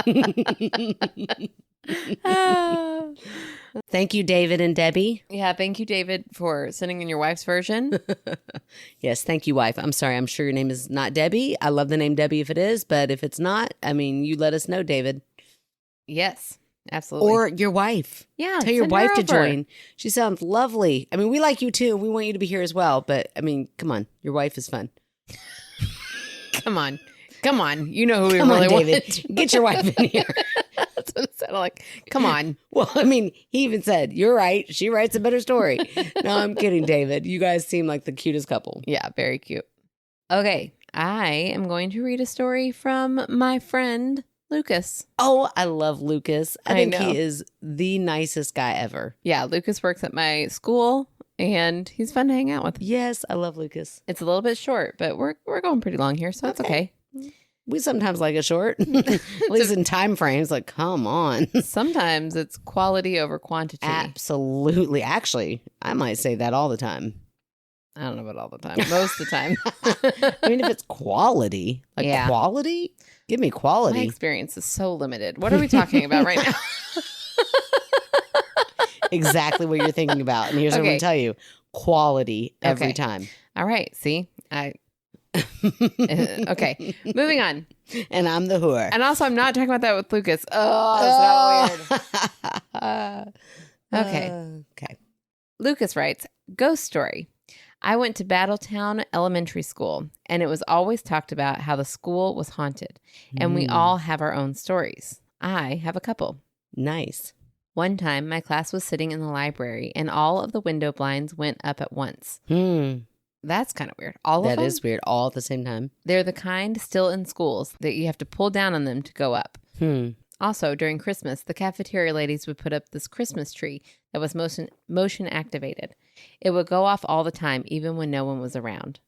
Thank you, David and Debbie. Yeah, thank you, David, for sending in your wife's version. Yes, thank you, wife. I'm sorry. I'm sure your name is not Debbie. I love the name Debbie if it is, but if it's not, you let us know, David. Yes, absolutely. Or your wife. Yeah, tell your wife to join. She sounds lovely. We like you too. We want you to be here as well. But come on, your wife is fun. Come on. You know who we Come really on, David. want. Get your wife in here. That's what it sounded like. Come on. Well, he even said, you're right. She writes a better story. No, I'm kidding, David. You guys seem like the cutest couple. Yeah, very cute. Okay, I am going to read a story from my friend Lucas. Oh, I love Lucas. I think know. he is the nicest guy ever. Yeah, Lucas works at my school, and he's fun to hang out with. Yes, I love Lucas. It's a little bit short, but we're going pretty long here, so that's okay. We sometimes like it short, at least in time frames. Like, come on. Sometimes it's quality over quantity. Absolutely. Actually, I might say that all the time. I don't know about all the time. Most of the time. If it's quality, quality, give me quality. My experience is so limited. What are we talking about right now? Exactly what you're thinking about. And here's what I'm going to tell you. Quality every time. All right. See, okay, moving on. And I'm the whore. And also, I'm not talking about that with Lucas. Oh, that's not weird. Okay. Lucas writes, ghost story. I went to Battletown Elementary School, and it was always talked about how the school was haunted, and we all have our own stories. I have a couple. Nice. One time, my class was sitting in the library, and all of the window blinds went up at once. That's kind of weird. All of them? That is weird. All at the same time. They're the kind still in schools that you have to pull down on them to go up. Also, during Christmas, the cafeteria ladies would put up this Christmas tree that was motion activated. It would go off all the time, even when no one was around.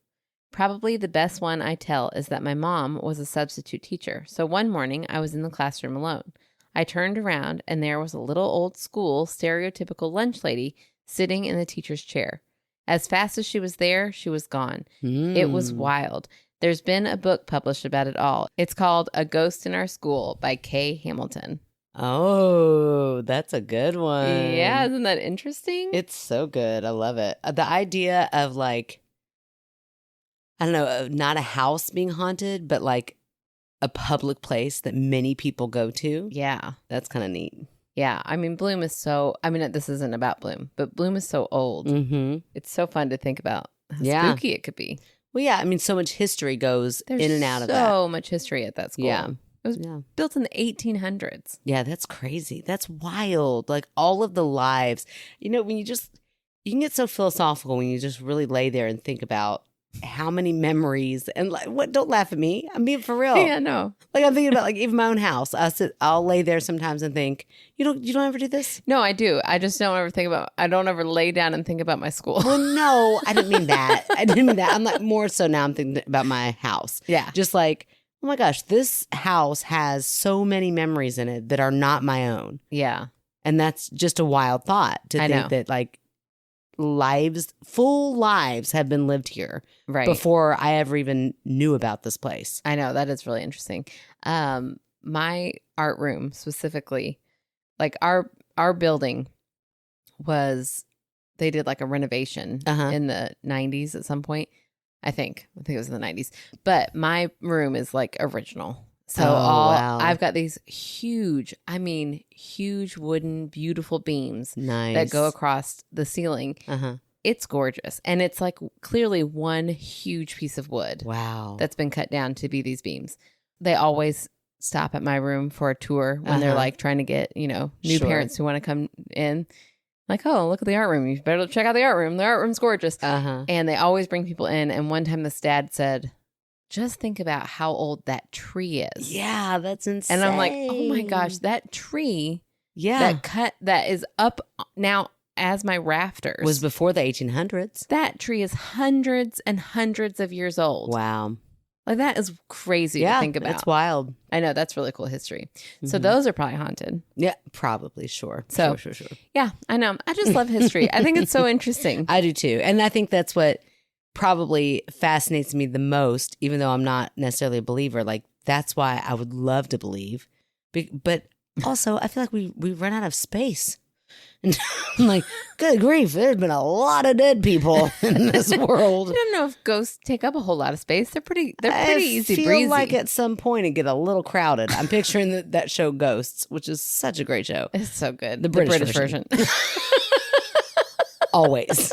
Probably the best one I tell is that my mom was a substitute teacher. So one morning, I was in the classroom alone. I turned around, and there was a little old school, stereotypical lunch lady sitting in the teacher's chair. As fast as she was there, she was gone. It was wild. There's been a book published about it all. It's called A Ghost in Our School by Kay Hamilton. Oh, that's a good one. Yeah, isn't that interesting? It's so good. I love it. The idea of like, I don't know, not a house being haunted, but like a public place that many people go to. Yeah. That's kind of neat. Yeah. I mean, Bloom is so, I mean, this isn't about Bloom, but Bloom is so old. Mm-hmm. It's so fun to think about how Yeah. spooky it could be. Well, yeah. I mean, so much history goes There's in and out of that. so much history at that school. Yeah. It was Yeah. built in the 1800s. Yeah, that's crazy. That's wild. Like all of the lives, you know, when you can get so philosophical when you just really lay there and think about how many memories and like, what, don't laugh at me. I'm being for real. Yeah, no. Like I'm thinking about like even my own house. I'll lay there sometimes and think, you don't ever do this? No, I do. I just don't ever I don't ever lay down and think about my school. Well, no, I didn't mean that. I didn't mean that. I'm like more so now I'm thinking about my house. Yeah. Just like, oh my gosh, this house has so many memories in it that are not my own. Yeah. And that's just a wild thought to I think know. that like full lives have been lived here Right. before I ever even knew about this place. I know. That is really interesting. My art room specifically, like our building they did like a renovation in the 90s at some point. I think it was in the 90s. But my room is like original. So wow. I've got these huge wooden, beautiful beams Nice. that go across the ceiling. Uh-huh. It's gorgeous. And it's like clearly one huge piece of wood Wow. that's been cut down to be these beams. They always stop at my room for a tour when they're like trying to get, new Sure. parents who want to come in. Like, oh, look at the art room. You better check out the art room. The art room's gorgeous. Uh-huh. And they always bring people in. And one time this dad said, just think about how old that tree is. Yeah, that's insane. And I'm like, oh my gosh, that tree yeah, that is up now as my rafters was before the 1800s. That tree is hundreds and hundreds of years old. Wow. Like that is crazy to think about. It's wild. I know, that's really cool history. So Mhm. those are probably haunted. Yeah, probably. Sure. So- Sure. Yeah, I know. I just love history. I think it's so interesting. I do too. And I think that's what probably fascinates me the most, even though I'm not necessarily a believer. Like, that's why I would love to believe. But also, I feel like we run out of space. And I'm like, good grief, there's been a lot of dead people in this world. I don't know if ghosts take up a whole lot of space. They're pretty easy I feel breezy. like at some point it get a little crowded. I'm picturing that show Ghosts, which is such a great show. It's so good. The British version. Always.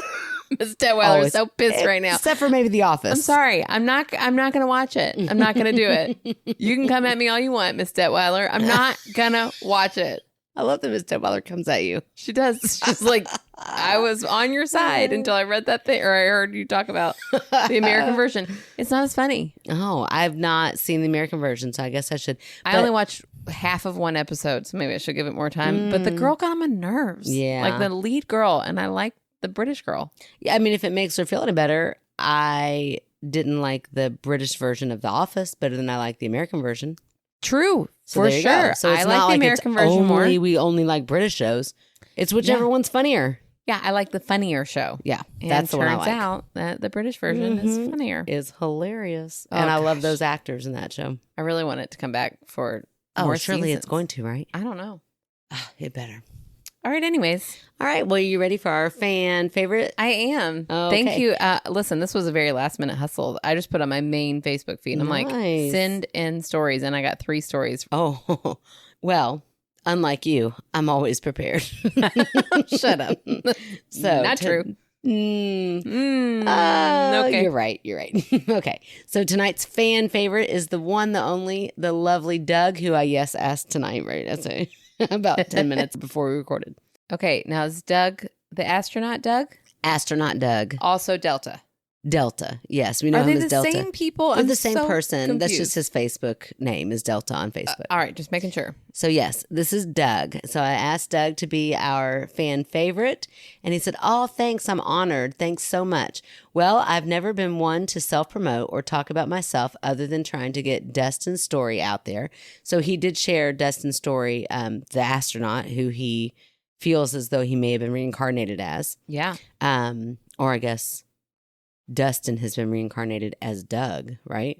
Miss Detweiler is so pissed right now. Except for maybe The Office. I'm sorry. I'm not going to watch it. I'm not going to do it. You can come at me all you want, Miss Detweiler. I'm not going to watch it. I love that Miss Detweiler comes at you. She does. She's like, I was on your side until I read that thing, or I heard you talk about the American version. It's not as funny. Oh, I've not seen the American version, so I guess I should. I only watched half of one episode, so maybe I should give it more time. But the girl got on my nerves. Yeah. Like the lead girl, and I like the British girl. Yeah, I mean, if it makes her feel any better, I didn't like the British version of The Office better than I like the American version. True, So for there you sure. go. So it's I not like the American it's version more. We only like British shows. It's whichever one's funnier. Yeah, I like the funnier show. Yeah, And that's the one I turns like. out that the British version is Mhm. funnier. Is hilarious, Oh, and I love gosh. those actors in that show. I really want it to come back for Oh, more surely it's seasons. going to, right? I don't know. It better. All right, anyways, All right. Well, you ready for our fan favorite? I am. Oh, Thank okay. you. Listen, this was a very last minute hustle. I just put on my main Facebook feed. I'm like, Nice. send in stories, and I got 3 stories. Oh, well, unlike you, I'm always prepared. Shut up. So Not true. Okay. You're right. Okay. So tonight's fan favorite is the one, the only, the lovely Doug, who I asked tonight, right? That's about 10 minutes before we recorded. Okay, now is Doug the astronaut Doug? Astronaut Doug. Also Delta. Delta. Yes, we know Are they him the as Delta. same people? They're I'm the same so person. That's confused. just his Facebook name is Delta on Facebook. All right, just making sure. So yes, this is Doug. So I asked Doug to be our fan favorite, and he said, "Oh, thanks. I'm honored. Thanks so much." Well, I've never been one to self-promote or talk about myself other than trying to get Dustin's story out there. So he did share Dustin's story, the astronaut who he feels as though he may have been reincarnated as. Yeah. Or I guess Dustin has been reincarnated as Doug, right?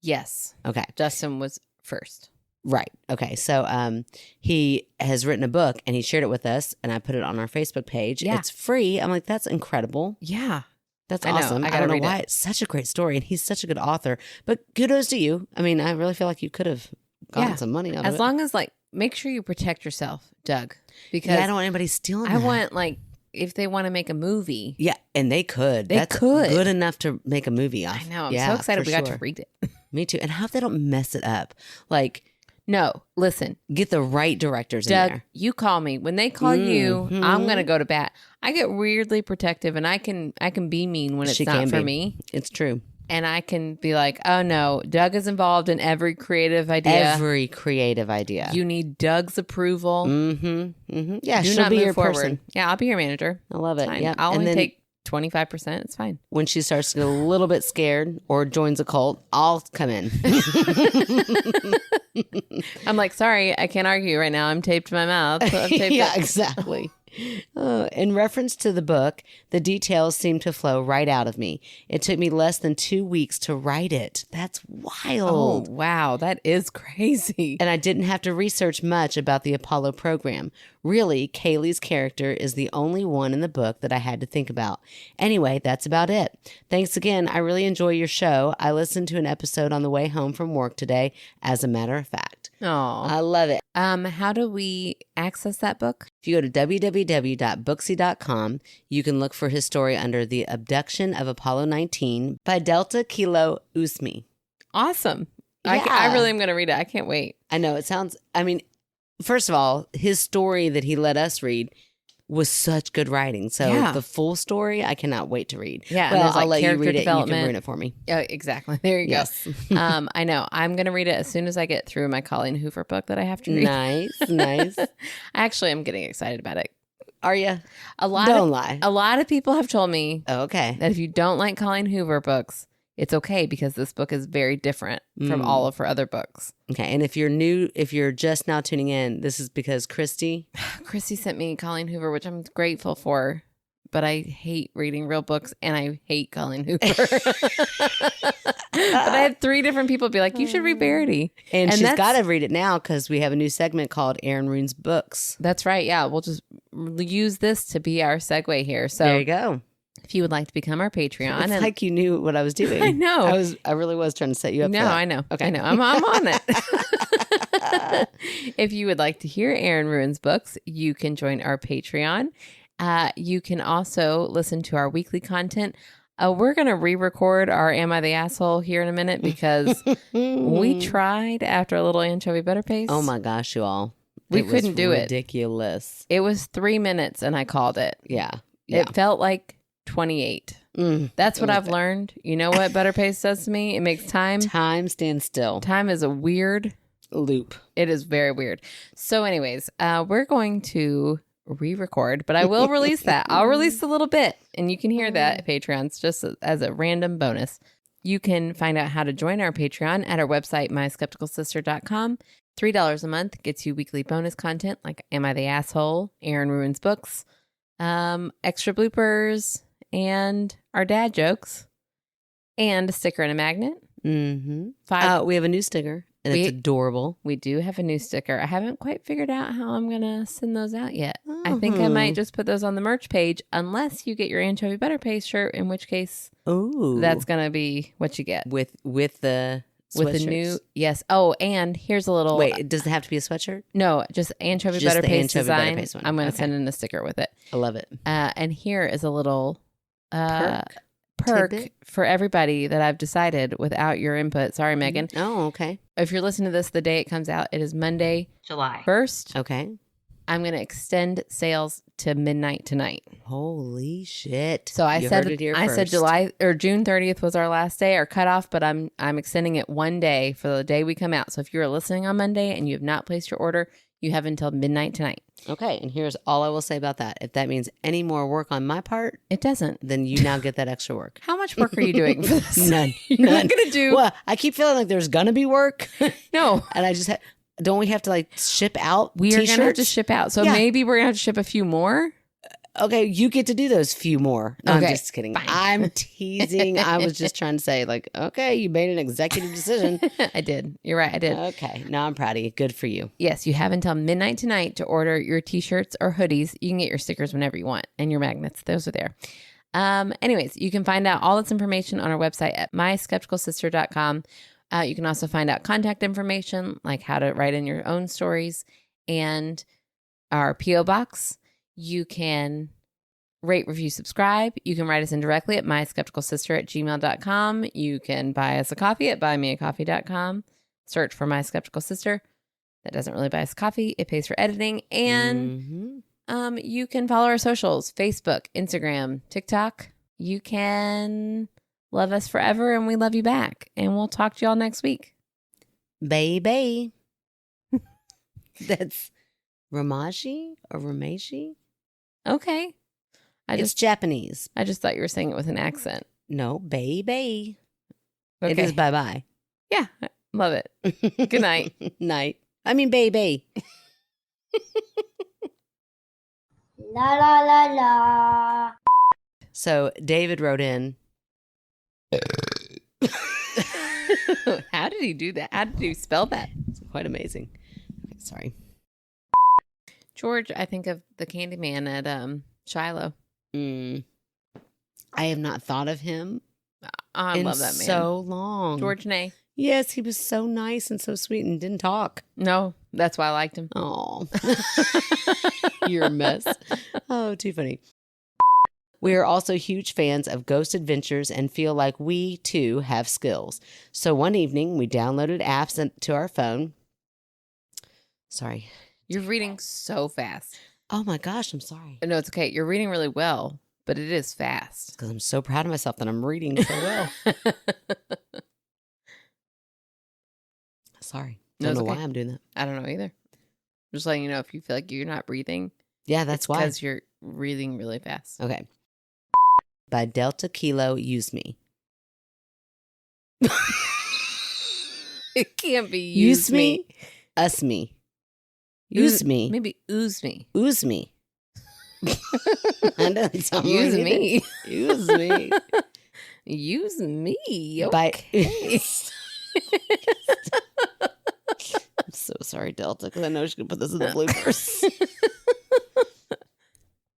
Yes. Okay. Dustin was first. Right. Okay. So he has written a book and he shared it with us and I put it on our Facebook page. Yeah. It's free. I'm like, that's incredible. Yeah. That's I know. awesome. I I gotta don't know read why. it. It's such a great story and he's such a good author. But kudos to you. I mean, I really feel like you could have gotten some money out of it. As long as like, make sure you protect yourself, Doug, because I don't want anybody stealing I that. want like, if they want to make a movie. Yeah, and they could. That's could. good enough to make a movie off. I know. I'm so excited we got to read it. Me too. And I hope they don't mess it up. Like, no, listen. get the right directors Doug, in there. you call me. When they call you, I'm going to go to bat. I get weirdly protective and I can be mean when it's not for me. It's true. And I can be like, oh no, Doug is involved in every creative idea. Every creative idea. You need Doug's approval. Yeah, Do she'll not be move your forward. person. Yeah, I'll be your manager. I love it. Fine. Yeah, I'll and only then take 25%. It's fine. when she starts to get a little bit scared or joins a cult, I'll come in. I'm like, sorry, I can't argue right now. I'm taped to my mouth. I've taped Yeah, it. exactly. In reference to the book, the details seem to flow right out of me. It took me less than 2 weeks to write it. That's wild. Oh, wow. That is crazy. And I didn't have to research much about the Apollo program. Really, Kaylee's character is the only one in the book that I had to think about. Anyway, that's about it. Thanks again. I really enjoy your show. I listened to an episode on the way home from work today, as a matter of fact. Oh, I love it. how do we access that book? If you go to www.booksy.com, you can look for his story under The Abduction of Apollo 19 by Delta Kilo Usmi. Awesome. Yeah. I really am going to read it. I can't wait. I know it sounds, I mean, first of all, his story that he let us read was such good writing. So Yeah. the full story, I cannot wait to read. Yeah, and Well, there's, I'll like, let you character read it and you can development. ruin it for me. Yeah, exactly. There you Yes. go. I know. I'm going to read it as soon as I get through my Colleen Hoover book that I have to read. Nice, nice. Actually, I'm getting excited about it. Are you? Don't lie. A lot of people have told me Okay. that if you don't like Colleen Hoover books, it's okay because this book is very different from all of her other books. Okay. And if you're just now tuning in, this is because Christy sent me Colleen Hoover, which I'm grateful for, but I hate reading real books and I hate Colleen Hoover. But I had 3 different people be like, you should read Verity. And she's that's- got to read it now because we have a new segment called Aaron Rune's Books. That's right. Yeah. We'll just use this to be our segue here. So There you go. if you would like to become our Patreon. It's and like you knew what I was doing. I know. I really was trying to set you up. No, for that. I know. Okay. I know. I'm on it. If you would like to hear Aaron Ruin's books, you can join our Patreon. You can also listen to our weekly content. We're going to re-record our Am I the Asshole here in a minute because we tried after a little anchovy butter paste. Oh my gosh, you all. We It was couldn't do it. Ridiculous. It was 3 minutes and I called it. Yeah. It felt like 28. That's what I've learned. You know what butter paste does to me? It makes time. Time stands still. Time is a weird Loop. It is very weird. So anyways, we're going to re-record, but I will release that. I'll release a little bit and you can hear that at Patreons just as a random bonus. You can find out how to join our Patreon at our website, myskepticalsister.com. $3 a month gets you weekly bonus content like Am I the Asshole, Aaron Ruins Books, extra bloopers, and our dad jokes, and a sticker and a magnet. Mm-hmm. We have a new sticker, and it's adorable. We do have a new sticker. I haven't quite figured out how I'm going to send those out yet. I think I might just put those on the merch page unless you get your anchovy butter paste shirt, in which case that's going to be what you get. With the new, yes. Oh, and here's a little. Wait, does it have to be a sweatshirt? No, just anchovy Just butter the paste anchovy butter design. paste one. I'm going to Okay. send in a sticker with it. I love it. And here is a little perk Tidbit? for everybody that I've decided without your input. Sorry, Megan. Oh, okay. If you're listening to this the day it comes out, it is Monday, July 1st. Okay. I'm going to extend sales to midnight tonight. Holy shit. So I You said heard it here I said first. July or June 30th was our last day or cutoff, but I'm extending it one day for the day we come out. So if you're listening on Monday and you have not placed your order, you have until midnight tonight. Okay, and here's all I will say about that. If that means any more work on my part, It doesn't. then you now get that extra work. How much work are you doing for this? None. You're not going to do. Well, I keep feeling like there's gonna be work, No. and I just don't we have to like ship out? We are going to have to t-shirts? ship out. So Yeah. maybe we're going to have to ship a few more. Okay, you get to do those few more. No, Okay, I'm just kidding. fine. I'm teasing. I was just trying to say, like, okay, you made an executive decision. I did. You're right. I did. Okay, no, I'm proud of you. Good for you. Yes, you have until midnight tonight to order your t-shirts or hoodies. You can get your stickers whenever you want, and your magnets. Those are there. Anyways, you can find out all this information on our website at myskepticalsister.com. You can also find out contact information, like how to write in your own stories, and our P.O. Box. You can rate, review, subscribe. You can write us in directly at myskepticalsister@gmail.com. You can buy us a coffee at buymeacoffee.com. Search for My Skeptical Sister. That doesn't really buy us coffee. It pays for editing. And you can follow our socials, Facebook, Instagram, TikTok. You can love us forever, and we love you back. And we'll talk to y'all next week. Baby. That's Ramaji or Rameshi? Okay. It's Japanese. I just thought you were saying it with an accent. No, baby. Okay. It is bye-bye. Yeah, love it. Good night. Night. I mean, baby. La la la la. So David wrote in. How did he do that? How did he spell that? It's quite amazing. Okay, sorry. George, I think of the Candyman at Shiloh. I have not thought of him I in love that man. so long. George Ney. Yes, he was so nice and so sweet and didn't talk. No, that's why I liked him. Oh, you're a mess. Oh, too funny. We are also huge fans of Ghost Adventures and feel like we, too, have skills. So one evening, we downloaded apps to our phone. Sorry. You're reading so fast. Oh, my gosh. I'm sorry. No, it's okay. You're reading really well, but it is fast. Because I'm so proud of myself that I'm reading so well. Sorry. No, Don't know it's why okay. I'm doing that. I don't know either. Just letting you know if you feel like you're not breathing. Yeah, that's why. Because you're reading really fast. Okay. By Delta Kilo Use Me. It can't be Use me. Us me. Use me. Maybe ooze me. Ooze me. I don't sound Use right me. either. Use me. Use me. By- Okay. I'm so sorry, Delta, because I know she can put this in the bloopers.